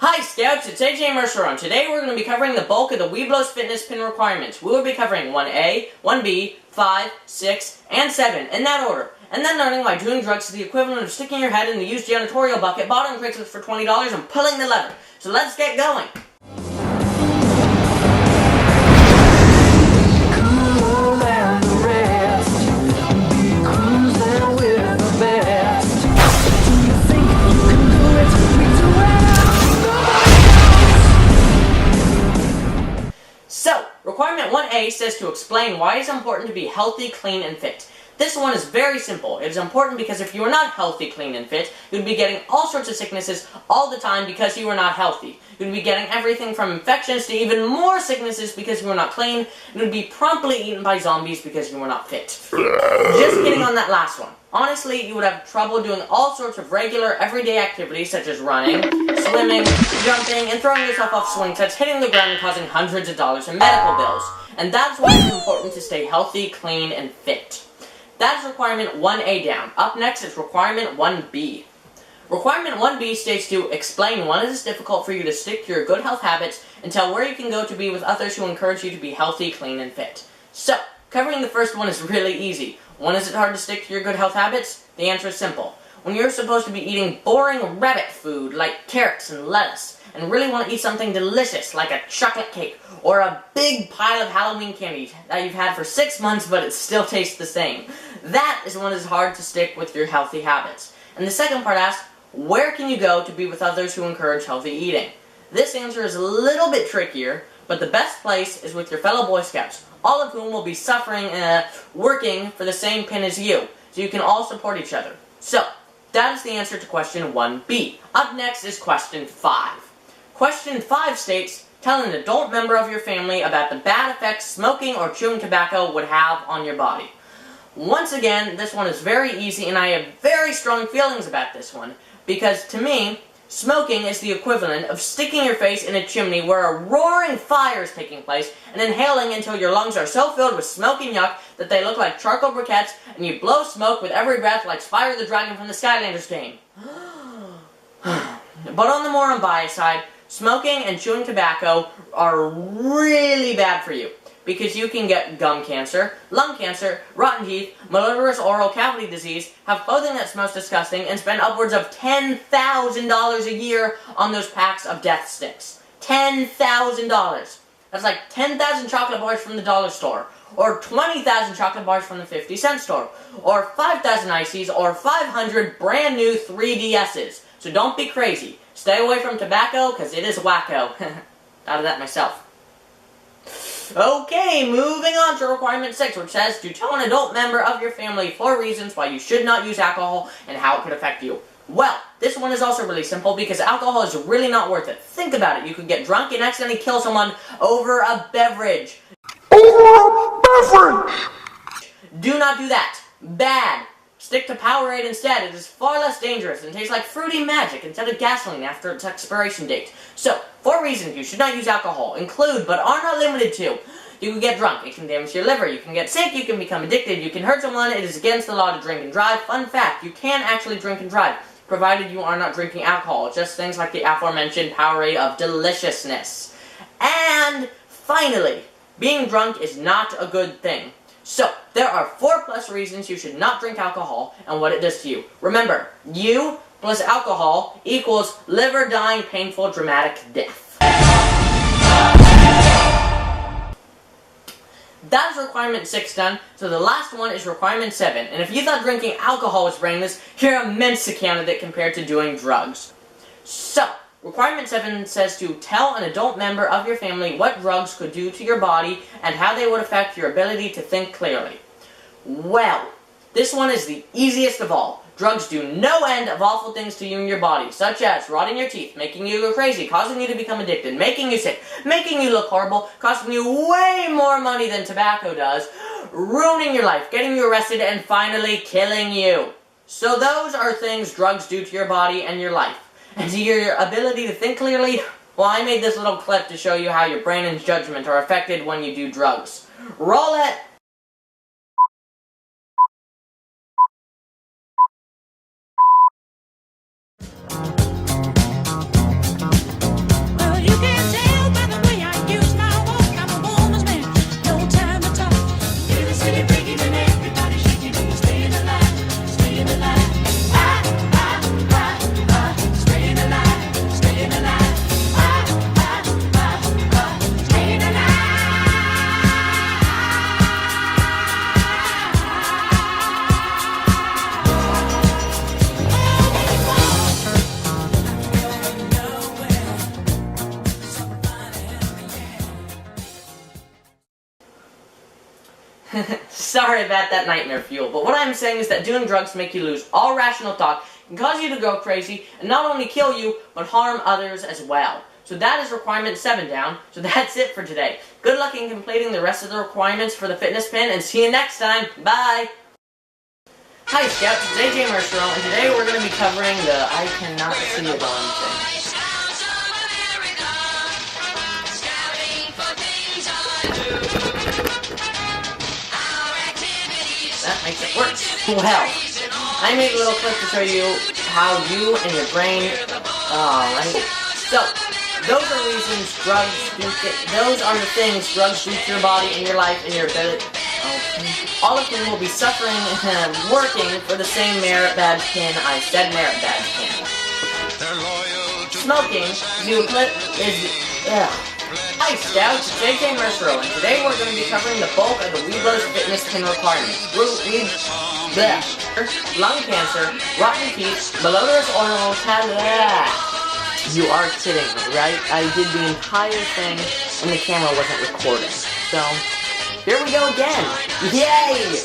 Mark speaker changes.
Speaker 1: Hi Scouts, it's AJ Mercer, and today we're going to be covering the bulk of the Webelos Fitness Pin Requirements. We will be covering 1A, 1B, 5, 6, and 7, in that order. And then learning why doing drugs is the equivalent of sticking your head in the used janitorial bucket bought on Craigslist for $20 and pulling the lever. So let's get going! So, Requirement 1A says to explain why it's important to be healthy, clean, and fit. This one is very simple. It is important because if you are not healthy, clean, and fit, you would be getting all sorts of sicknesses all the time because you are not healthy. You would be getting everything from infections to even more sicknesses because you are not clean. You would be promptly eaten by zombies because you are not fit. Just kidding on that last one. Honestly, you would have trouble doing all sorts of regular, everyday activities such as running, swimming, jumping, and throwing yourself off swing sets, hitting the ground and causing hundreds of dollars in medical bills. And that's why it's important to stay healthy, clean, and fit. That's Requirement 1A down. Up next is Requirement 1B. Requirement 1B states to explain why it is difficult for you to stick to your good health habits and tell where you can go to be with others who encourage you to be healthy, clean, and fit. So, covering the first one is really easy. When is it hard to stick to your good health habits? The answer is simple. When you're supposed to be eating boring rabbit food like carrots and lettuce, and really want to eat something delicious like a chocolate cake, or a big pile of Halloween candy that you've had for 6 months but it still tastes the same. That is when it's hard to stick with your healthy habits. And the second part asks, where can you go to be with others who encourage healthy eating? This answer is a little bit trickier, but the best place is with your fellow Boy Scouts, all of whom will be suffering and working for the same pin as you, so you can all support each other. So, that is the answer to question 1B. Up next is question 5. Question 5 states, tell an adult member of your family about the bad effects smoking or chewing tobacco would have on your body. Once again, this one is very easy, and I have very strong feelings about this one, because to me, smoking is the equivalent of sticking your face in a chimney where a roaring fire is taking place and inhaling until your lungs are so filled with smoke and yuck that they look like charcoal briquettes and you blow smoke with every breath like Spyro the Dragon from the Skylanders game. But on the more unbiased side, smoking and chewing tobacco are really bad for you because you can get gum cancer, lung cancer, rotten teeth, malodorous oral cavity disease, have clothing that smells disgusting, and spend upwards of $10,000 a year on those packs of death sticks. $10,000. That's like 10,000 chocolate bars from the dollar store, or 20,000 chocolate bars from the 50-cent store, or 5,000 ices, or 500 brand new 3DSs. So don't be crazy. Stay away from tobacco, because it is wacko. Thought of that myself. Okay, moving on to Requirement 6, which says to tell an adult member of your family 4 reasons why you should not use alcohol and how it could affect you. Well, this one is also really simple because alcohol is really not worth it. Think about it. You could get drunk and accidentally kill someone over a beverage. Over a beverage! Do not do that. Bad. Stick to Powerade instead. It is far less dangerous and tastes like fruity magic instead of gasoline after its expiration date. So, 4 reasons you should not use alcohol include, but are not limited to, you can get drunk, it can damage your liver, you can get sick, you can become addicted, you can hurt someone, it is against the law to drink and drive. Fun fact, you can actually drink and drive, provided you are not drinking alcohol, just things like the aforementioned Powerade of deliciousness. And, finally, being drunk is not a good thing. So, there are 4+ reasons you should not drink alcohol and what it does to you. Remember, you plus alcohol equals liver dying, painful, dramatic death. That is Requirement 6 done, so the last one is Requirement 7. And if you thought drinking alcohol was brainless, you're a immense candidate compared to doing drugs. So, Requirement 7 says to tell an adult member of your family what drugs could do to your body and how they would affect your ability to think clearly. Well, this one is the easiest of all. Drugs do no end of awful things to you and your body, such as rotting your teeth, making you go crazy, causing you to become addicted, making you sick, making you look horrible, costing you way more money than tobacco does, ruining your life, getting you arrested, and finally killing you. So those are things drugs do to your body and your life. And to your ability to think clearly, well, I made this little clip to show you how your brain and judgment are affected when you do drugs. Roll it! Sorry about that nightmare fuel, but what I'm saying is that doing drugs make you lose all rational thought, can cause you to go crazy, and not only kill you, but harm others as well. So that is requirement 7 down, so that's it for today. Good luck in completing the rest of the requirements for the fitness pin, and see you next time. Bye! Hi Scouts, it's AJ Mercer, and today we're going to be covering the I cannot see a darn thing. That makes it worse. Well, I made a little clip to show you how you and your brain, alright. So, those are reasons drugs do those are the things drugs do to your body and your life and your ability. All of them will be suffering and working for the same merit badge pin I said merit badge pin. Smoking, new clip, is, Hi Scouts, it's AJ Mercer, and today we're going to be covering the bulk of the Webelos Fitness Pin Requirements. Lung cancer, rotten teeth, malodorous oral, You are kidding me, right? I did the entire thing and the camera wasn't recording. So, here we go again. Yay!